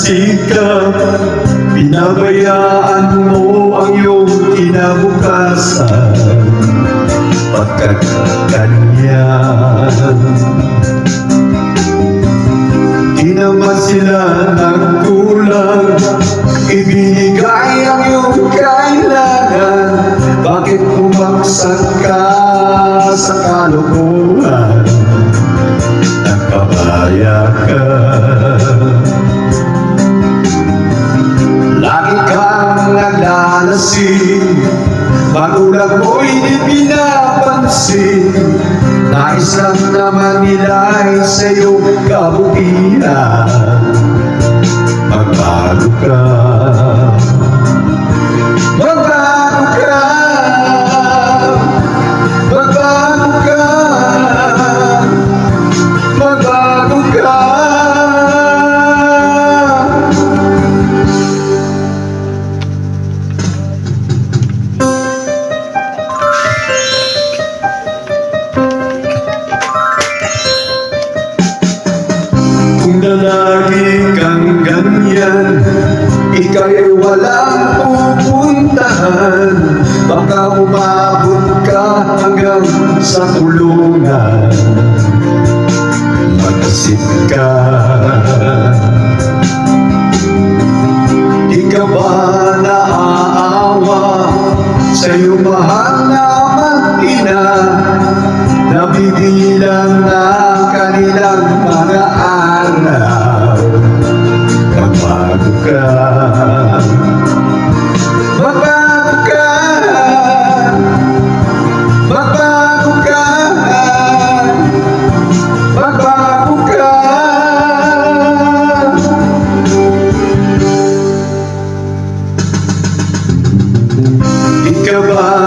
nagsisikap, pinabayaan mo ang iyong kinabukasan. Pagkat ganyan, di naman sila nagkulang, ibinigay ang iyong kailangan. Bakit pumaksak ka sa kalokohan? Nagpabaya ka, lagi kang naglalasing, magulang mo'y di pinapansin. Nais lang naman nila ay sa iyong kabutihan. Magbago ka, magbago ka, magbago ka, magbago ka. Kung lagi kang ganyan, ika'y walang pupuntahan. Baka umabot ka hanggang sa kulungan. Mag-isip ka, di ka ba naaawa sa iyong mahal na mag-ina? Nabibilang na kanilang mga araw. Magbago ka, magbago ka, magbago ka, magbago ka. Di ka ba